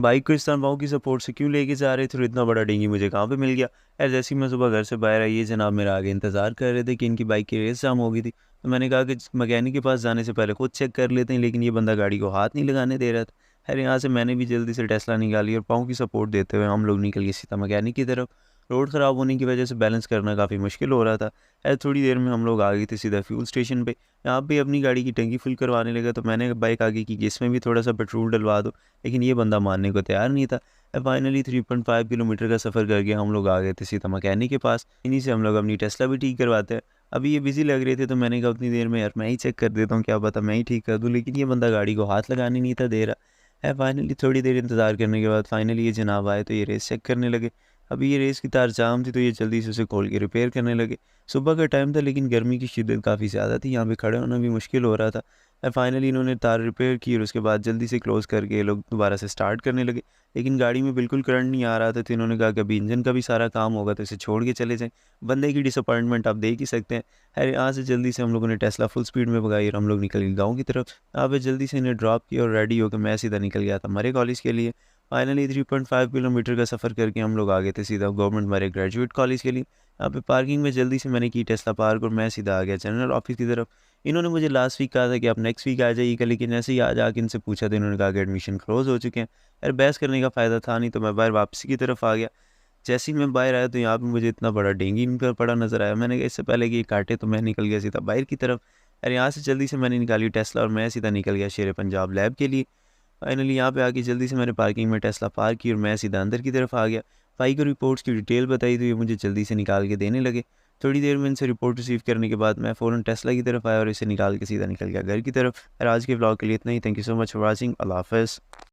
Bike को इस तरह पाँव की सपोर्ट से क्यों लेके जा रहे थे और इतना बड़ा डिंगी मुझे कहाँ पे मिल गया। यार जैसे ही मैं सुबह घर से बाहर आई, ये जनाब मेरा आगे इंतज़ार कर रहे थे कि इनकी बाइक की रेस जाम हो गई थी। तो मैंने कहा कि मैकेनिक के पास जाने से पहले खुद चेक कर लेते हैं, लेकिन ये बंदा गाड़ी को हाथ नहीं लगाने दे रहा था। खैर यहाँ से मैंने भी जल्दी से टेस्ला निकाली और पाँव की सपोर्ट देते हुए हम लोग निकल गए सीधा मैकेनिक की तरफ। रोड ख़राब होने की वजह से बैलेंस करना काफ़ी मुश्किल हो रहा था। खैर थोड़ी देर में हम लोग आ गए थे सीधा फ्यूल स्टेशन पे। यहाँ पे अपनी गाड़ी की टंकी फुल करवाने लगा, तो मैंने बाइक आगे की कि इसमें भी थोड़ा सा पेट्रोल डलवा दो, लेकिन ये बंदा मानने को तैयार नहीं था। फाइनली 3.5 किलोमीटर का सफ़र करके हम लोग आ गए थे सीधा मैकेनिक के पास। इन्हीं से हम लोग अपनी टेस्ला भी ठीक करवाते हैं। अभी ये बिज़ी लग रहे थे, तो मैंने कहा उतनी देर में यार मैं ही चेक कर देता हूँ, क्या पता मैं ही ठीक कर दूँ, लेकिन ये बंदा गाड़ी को हाथ लगाने नहीं था दे रहा है। फाइनली थोड़ी देर इंतज़ार करने के बाद फाइनली ये जनाब आए, तो ये रेस चेक करने लगे। अभी ये रेस की तार जाम थी, तो ये जल्दी से उसे खोल के रिपेयर करने लगे। सुबह का टाइम था, लेकिन गर्मी की शिद्दत काफ़ी ज़्यादा थी, यहाँ पे खड़े होना भी मुश्किल हो रहा था। फाइनली इन्होंने तार रिपेयर की और उसके बाद जल्दी से क्लोज़ करके ये लोग दोबारा से स्टार्ट करने लगे। लेकिन गाड़ी में बिल्कुल करंट नहीं आ रहा था, तो इन्होंने कहा कि अभी इंजन का भी सारा काम होगा, तो इसे छोड़ के चले जाएँ। बंदे की डिसअपॉइंटमेंट आप देख ही सकते हैं। खैर यहाँ से जल्दी से हम लोगों ने टेस्ला फुल स्पीड में भगाई और हम लोग निकल गए गाँव की तरफ। यहाँ पे जल्दी से इन्हें ड्रॉप किया और रेडी होकर मैं सीधा निकल गया था मरे कॉलेज के लिए। फाइनली 3.5 किलोमीटर का सफ़र करके हम लोग आ गए थे सीधा गवर्नमेंट मरे ग्रेजुएट कॉलेज के लिए। यहाँ पे पार्किंग में जल्दी से मैंने की टेस्ला पार्क और मैं सीधा आ गया जनरल ऑफिस की तरफ। इन्होंने मुझे लास्ट वीक कहा था कि आप नेक्स्ट वीक आ जाइएगा, लेकिन ऐसे ही आज आके इनसे पूछा तो इन्होंने कहा कि एडमिशन क्लोज़ हो चुके हैं। यार बहस करने का फ़ायदा था नहीं, तो मैं बाहर वापसी की तरफ आ गया। जैसे ही मैं बाहर आया, तो यहाँ पे मुझे इतना बड़ा डेंगू इनका पड़ा नज़र आया। मैंने कहा इससे पहले कि ये काटे, तो मैं निकल गया सीधा बाहर की तरफ। यार यहाँ से जल्दी से मैंने निकाली टेस्ला और मैं सीधा निकल गया शेर पंजाब लैब के लिए। फाइनली यहाँ पे आके जल्दी से मैंने पार्किंग में टेस्ला पार्क की और मैं सीधा अंदर की तरफ आ गया। भाई को रिपोर्ट्स की डिटेल बताई, तो ये मुझे जल्दी से निकाल के देने लगे। थोड़ी देर में इनसे रिपोर्ट रिसीव करने के बाद मैं फ़ौरन टेस्ला की तरफ आया और इसे निकाल के सीधा निकल गया घर की तरफ। और आज के व्लॉग के लिए इतना ही। Thank you so much for watching. अल्लाह हाफ़िज़।